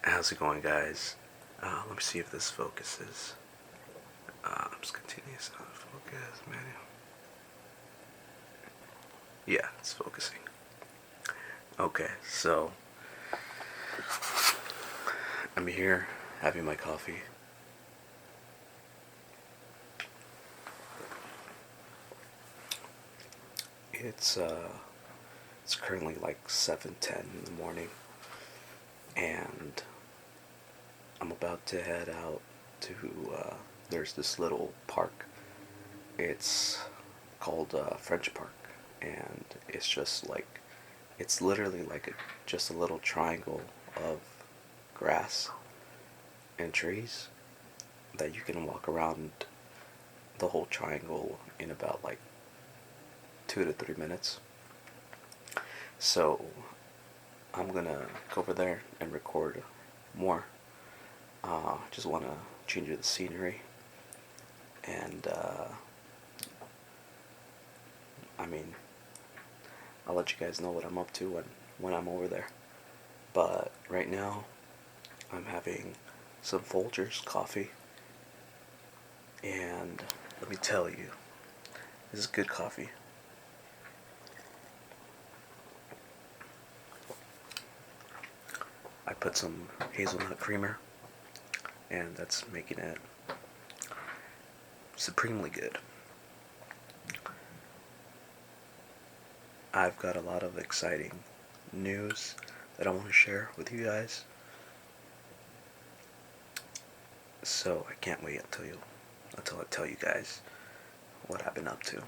How's it going, guys? Let me see if this focuses. Just continue sound focus manual. Yeah, it's focusing. Okay, so I'm here having my coffee. It's it's currently like 7:10 in the morning, and I'm about to head out to. There's this little park. It's called French Park, and it's literally like just a little triangle of grass and trees that you can walk around the whole triangle in about like 2 to 3 minutes. So I'm gonna go over there and record more. Just want to change the scenery, and I mean, I'll let you guys know what I'm up to when I'm over there. But right now, I'm having some Folgers coffee, and let me tell you, this is good coffee. I put some hazelnut creamer, and that's making it supremely good. I've got a lot of exciting news that I want to share with you guys, so I can't wait until I tell you guys what I've been up to.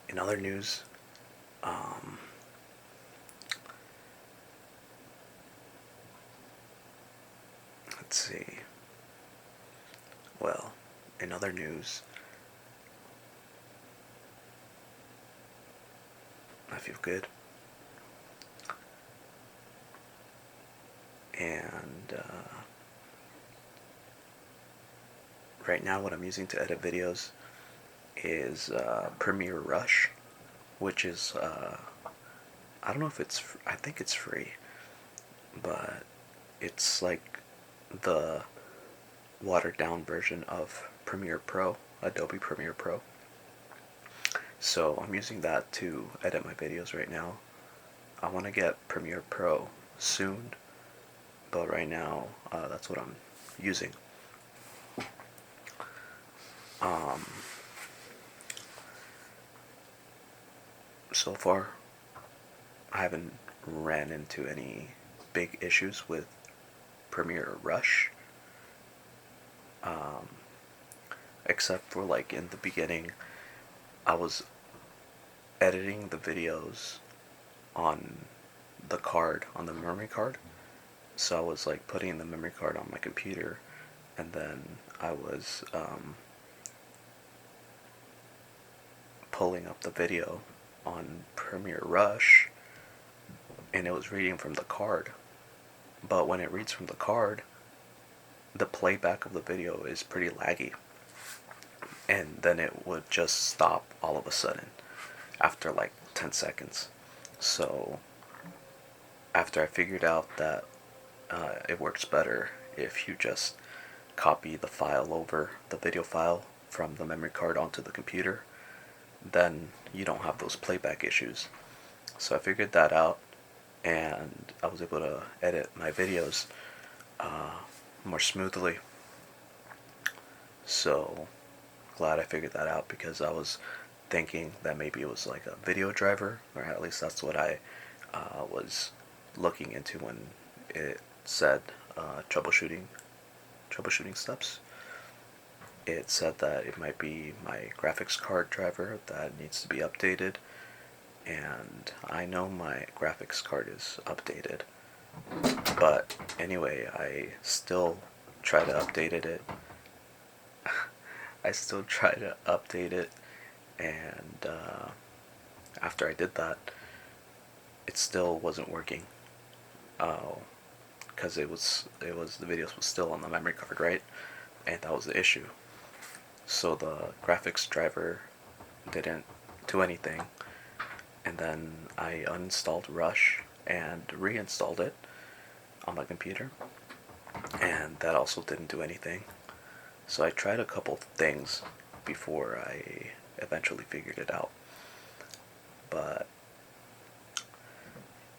In other news, um, let's see. Well, in other news, I feel good. And right now, what I'm using to edit videos is Premiere Rush, which is, I don't know if I think it's free, but it's like the watered down version of Premiere Pro, Adobe Premiere Pro. So I'm using that to edit my videos right now. I want to get Premiere Pro soon, but right now that's what I'm using. Um, so far, I haven't ran into any big issues with Premiere Rush, um, except for like in the beginning, I was editing the videos on on the memory card. So I was like putting the memory card on my computer, and then I was pulling up the video on Premiere Rush, and it was reading from the card. But when it reads from the card, the playback of the video is pretty laggy, and then it would just stop all of a sudden after like 10 seconds. So after I figured out that it works better if you just copy the file over, the video file from the memory card onto the computer, then you don't have those playback issues. So I figured that out, and I was able to edit my videos more smoothly. So glad I figured that out, because I was thinking that maybe it was like a video driver, or at least that's what I was looking into when it said troubleshooting steps. It said that it might be my graphics card driver that needs to be updated, and I know my graphics card is updated. But anyway, I still try to update it. I still try to update it, and after I did that, it still wasn't working. Because the videos was still on the memory card, right? And that was the issue. So the graphics driver didn't do anything, and then I uninstalled Rush and reinstalled it, on my computer, and that also didn't do anything. So I tried a couple things before I eventually figured it out. But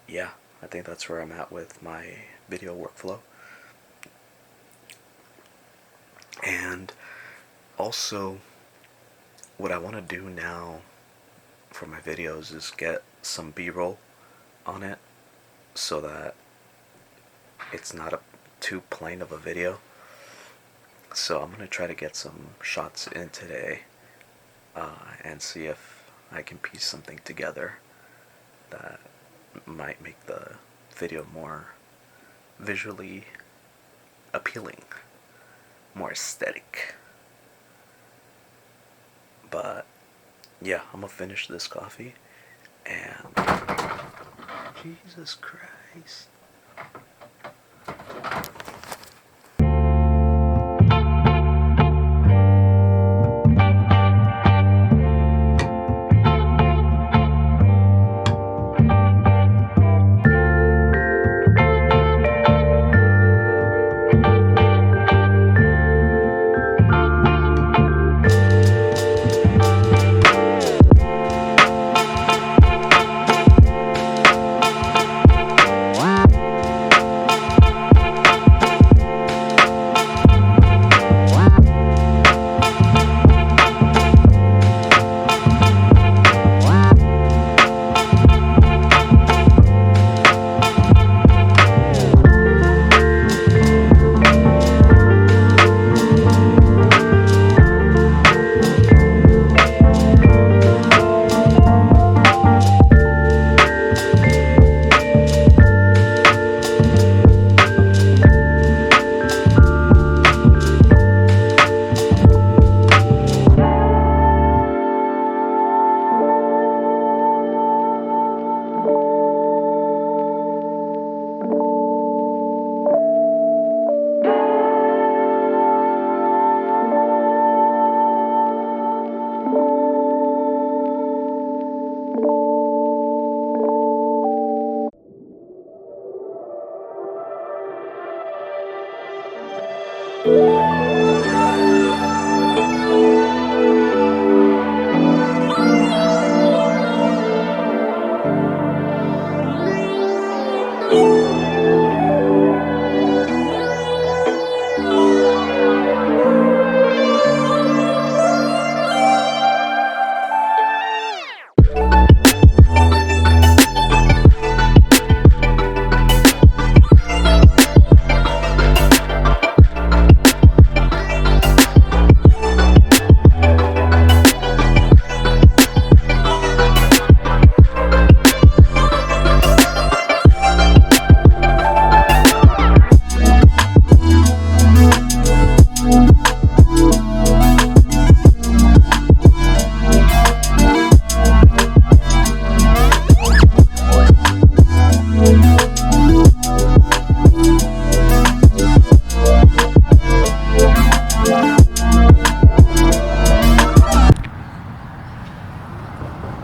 yeah, I think that's where I'm at with my video workflow. And also, what I want to do now for my videos is get some B-roll on it so that it's not too plain of a video. So I'm going to try to get some shots in today and see if I can piece something together that might make the video more visually appealing, more aesthetic. But yeah, I'm gonna finish this coffee and Jesus Christ.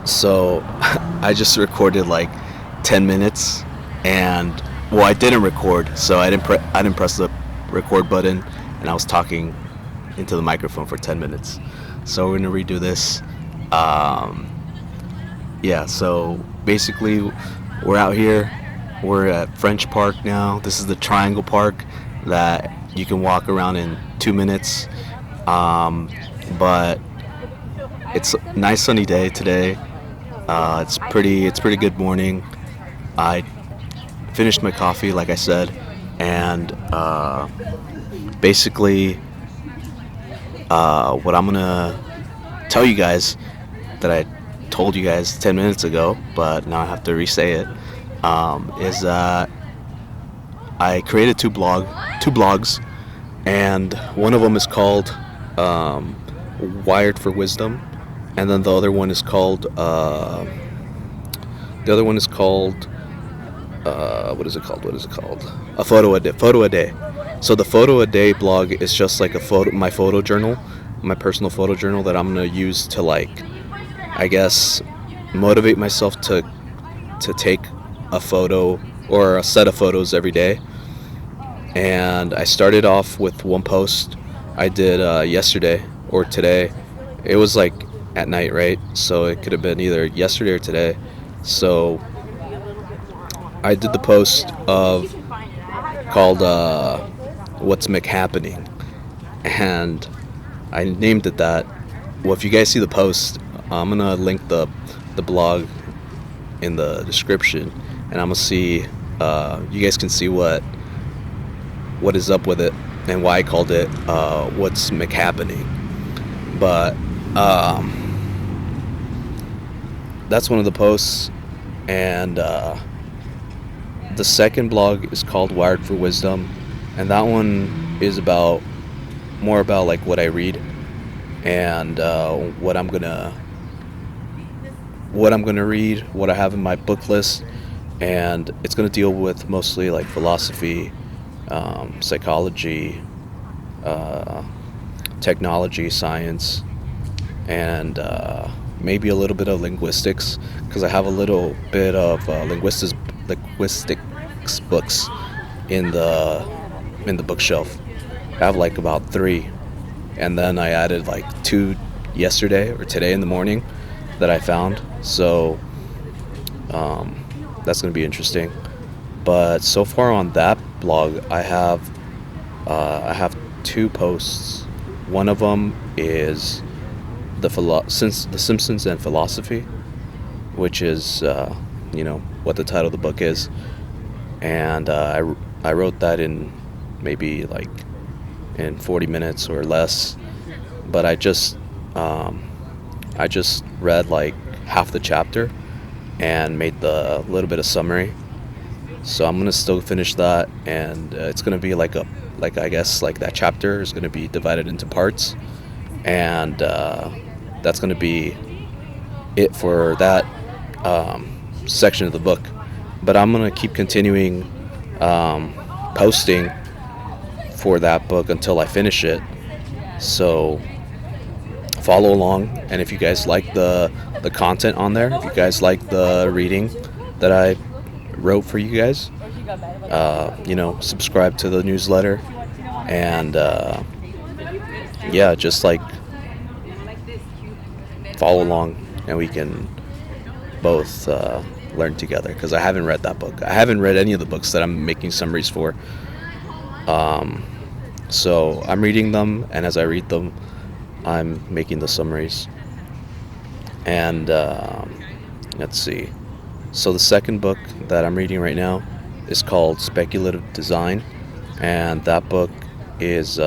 So I just recorded like 10 minutes, and well, I didn't record, so I didn't press the record button, and I was talking into the microphone for 10 minutes. So we're gonna redo this. Yeah, so basically we're out here. We're at French Park now. This is the Triangle Park that you can walk around in 2 minutes. But it's a nice sunny day today. It's pretty good morning. I finished my coffee, like I said, and basically what I'm gonna tell you guys that I told you guys 10 minutes ago, but now I have to re-say it, is that I created two blogs, and one of them is called Wired for Wisdom, and then the other one is called what is it called? A photo a day. So the photo a day blog is just like my photo journal, my personal photo journal that I'm gonna use to, like, I guess, motivate myself to take a photo or a set of photos every day. and I started off with one post I did yesterday or today. It was like at night, right? So it could have been either yesterday or today. So I did the post of called "What's McHappening," and I named it that. Well, if you guys see the post, I'm gonna link the blog in the description, and I'm gonna see. You guys can see what is up with it and why I called it "What's McHappening." But that's one of the posts, and the second blog is called "Wired for Wisdom," and that one is about more about like what I read and what I'm gonna read, what I have in my book list, and it's gonna deal with mostly like philosophy, psychology, uh, technology, science, and maybe a little bit of linguistics because I have a little bit of linguistics books in the bookshelf. I have like about three, and then I added like two yesterday or today in the morning that I found. So that's gonna be interesting. But so far on that blog, I have two posts. One of them is since the Simpsons and philosophy, which is what the title of the book is, and I wrote that in maybe like in 40 minutes or less. But I just read like half the chapter and made the little bit of summary. So I'm gonna still finish that, and it's gonna be like I guess like that chapter is gonna be divided into parts, and that's gonna be it for that section of the book. But I'm gonna keep continuing um, posting for that book until I finish it. So follow along, and if you guys like the content on there, if you guys like the reading that I wrote for you guys, subscribe to the newsletter, and yeah, just like follow along, and we can both learn together. Because I haven't read that book. I haven't read any of the books that I'm making summaries for. So I'm reading them, and as I read them, I'm making the summaries. And let's see. So the second book that I'm reading right now is called Speculative Design, and that book is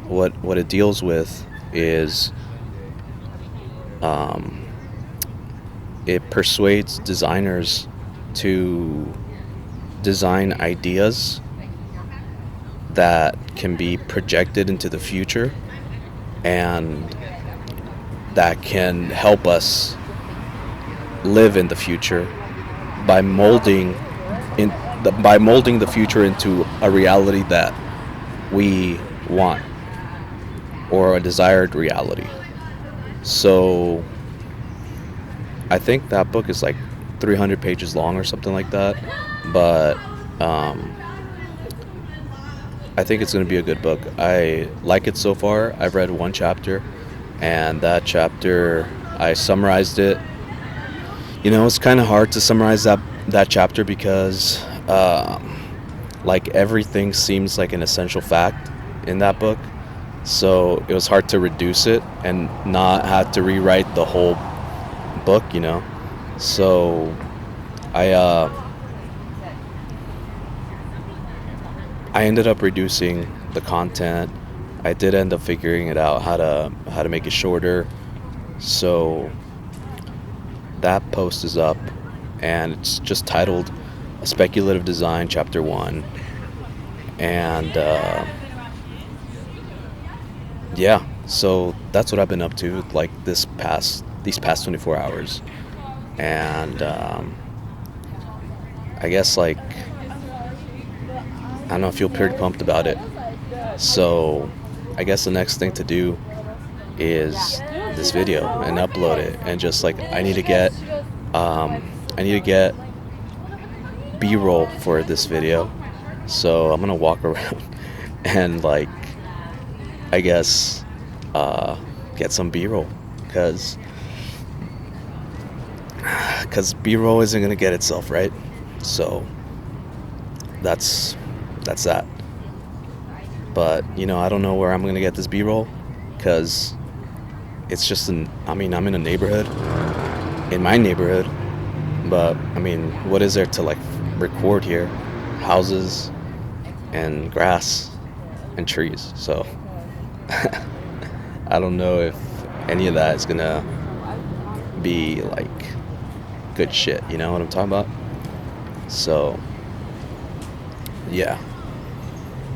what it deals with is um, it persuades designers to design ideas that can be projected into the future and that can help us live in the future by by molding the future into a reality that we want or a desired reality. So I think that book is like 300 pages long or something like that, but I think it's going to be a good book. I like it so far. I've read one chapter, and that chapter I summarized it. It's kind of hard to summarize that chapter because like everything seems like an essential fact in that book. So it was hard to reduce it and not have to rewrite the whole book. So I I ended up reducing the content. I did end up figuring it out how to make it shorter. So that post is up, and it's just titled "Speculative Design Chapter 1." And yeah, so that's what I've been up to like these past 24 hours. And I guess like I don't know, I feel pretty pumped about it. So I guess the next thing to do is this video and upload it, and just like I need to get B-roll for this video, So I'm gonna walk around and like I guess uh, get some B-roll because B-roll isn't gonna get itself right. So that's that's that. But I don't know where I'm gonna get this B-roll because it's just I mean, I'm in a neighborhood, in my neighborhood, but I mean, what is there to like record here? Houses and grass and trees. So I don't know if any of that is gonna be like good shit. You know what I'm talking about? So yeah,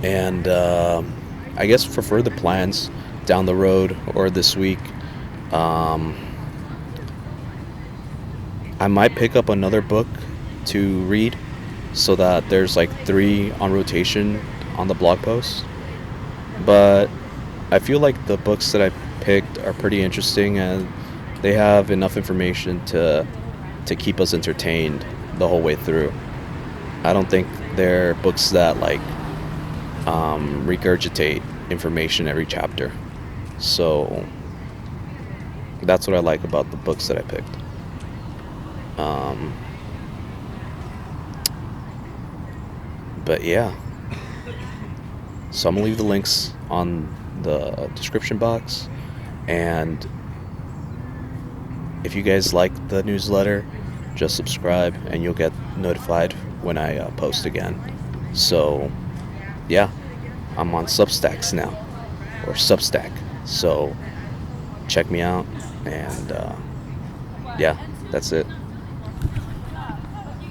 and I guess for further plans down the road or this week, um, I might pick up another book to read so that there's like three on rotation on the blog post. But I feel like the books that I picked are pretty interesting and they have enough information to keep us entertained the whole way through. I don't think they're books that like regurgitate information every chapter. So that's what I like about the books that I picked. Um, but yeah, so I'm gonna leave the links on the description box, and if you guys like the newsletter, just subscribe and you'll get notified when I post again. So yeah, I'm on Substacks now, or Substack. So check me out, and yeah, that's it.